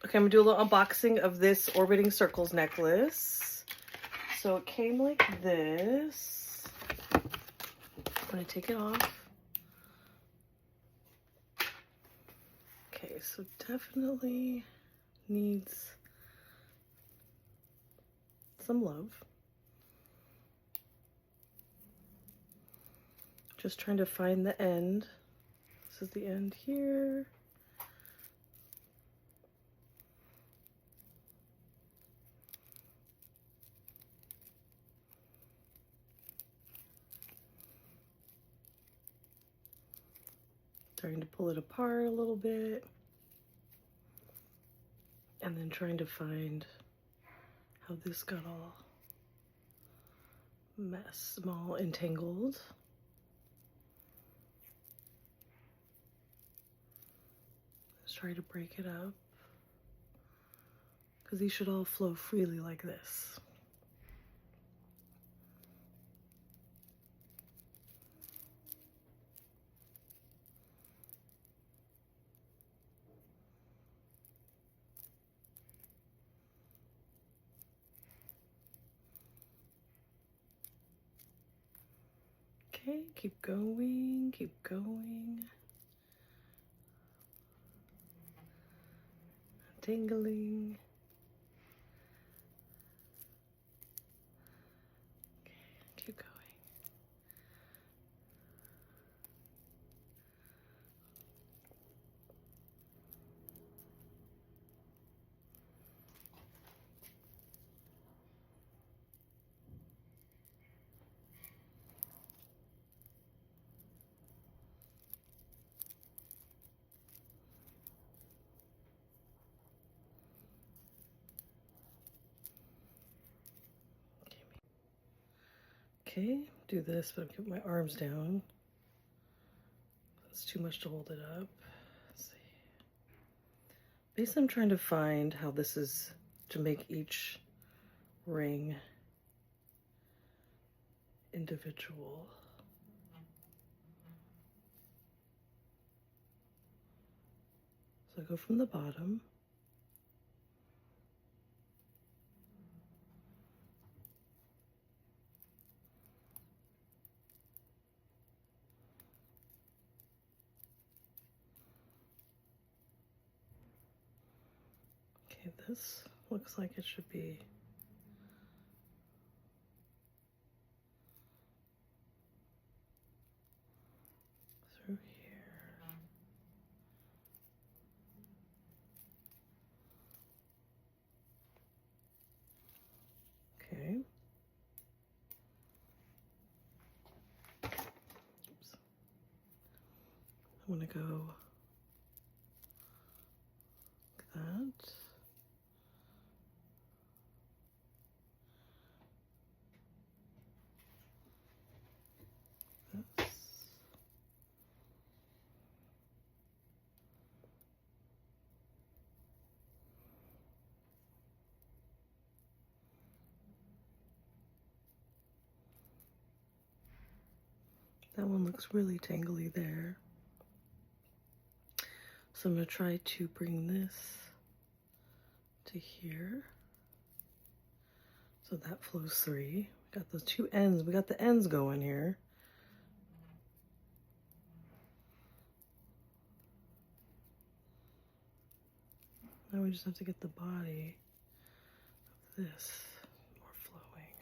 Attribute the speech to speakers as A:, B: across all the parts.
A: Okay, I'm gonna do a little unboxing of this Orbiting Circles necklace. So it came like this. I'm gonna take it off. Okay, so definitely needs some love. Just trying to find the end. This is the end here. Trying to pull it apart a little bit. And then trying to find how this got all all entangled. Let's try to break it up, because these should all flow freely like this. Okay, keep going, keep going. Tingling. Okay, keep going. Okay, do this, but I'm keeping my arms down. It's too much to hold it up. Let's see. Basically, I'm trying to find how this is to make each ring individual. So I go from the bottom. Okay, this looks like it should be through here. Okay. Oops. I'm gonna go like that. This. That one looks really tangly there. So I'm going to try to bring this to here. So that flows three. We got the two ends. We got the ends going here. Now we just have to get the body of this more flowing.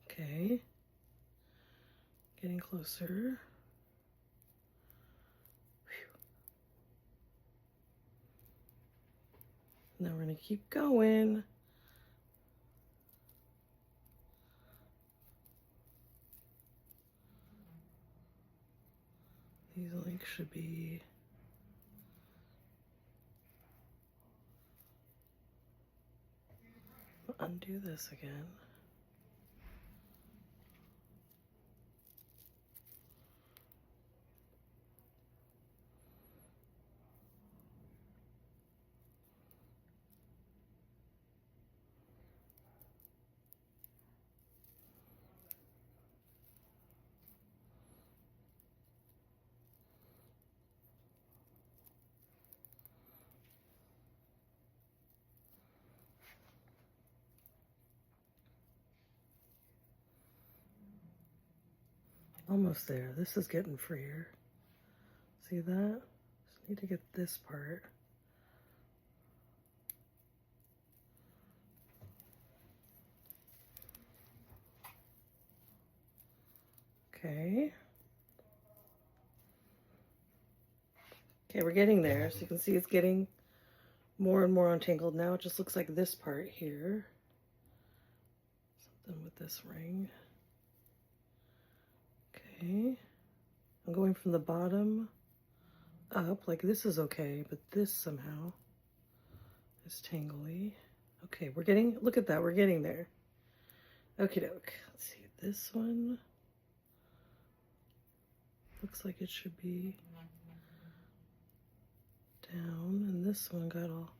A: Okay. Getting closer. Now we're going to keep going. These links should be undo this again. Almost there. This is getting freer. See that? Just need to get this part. Okay. Okay, we're getting there. So you can see it's getting more and more untangled. Now it just looks like this part here. Something with this ring. Okay. I'm going from the bottom up, like this is okay, but this somehow is tangly. Okay, we're getting, look at that, we're getting there. Okie doke. Let's see, this one looks like it should be down, and this one got all.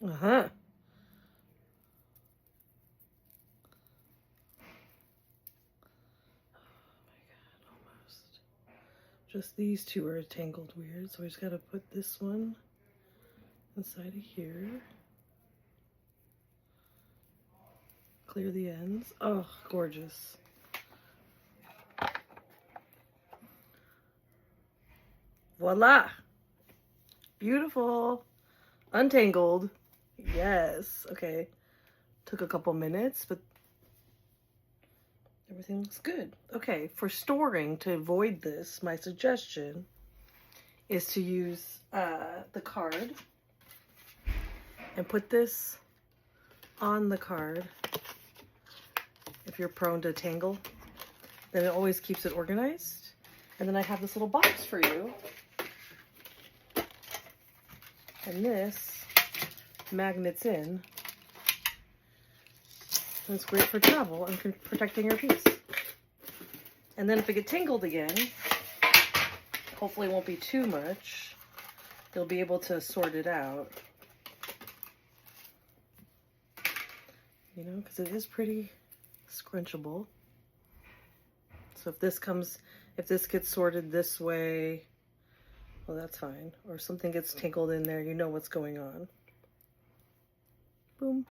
A: Uh-huh. Just these two are tangled weird, so I just gotta put this one inside of here. Clear the ends. Oh, gorgeous. Voila! Beautiful. Untangled. Yes. Okay. Took a couple minutes, but everything looks good. Okay, for storing, to avoid this, my suggestion is to use the card and put this on the card. If you're prone to tangle, then it always keeps it organized. And then I have this little box for you. And this magnets in. And it's great for travel and protecting your piece. And then if it gets tangled again, hopefully it won't be too much. You'll be able to sort it out. You know, because it is pretty scrunchable. So if this gets sorted this way, well, that's fine. Or something gets tangled in there, you know what's going on. Boom.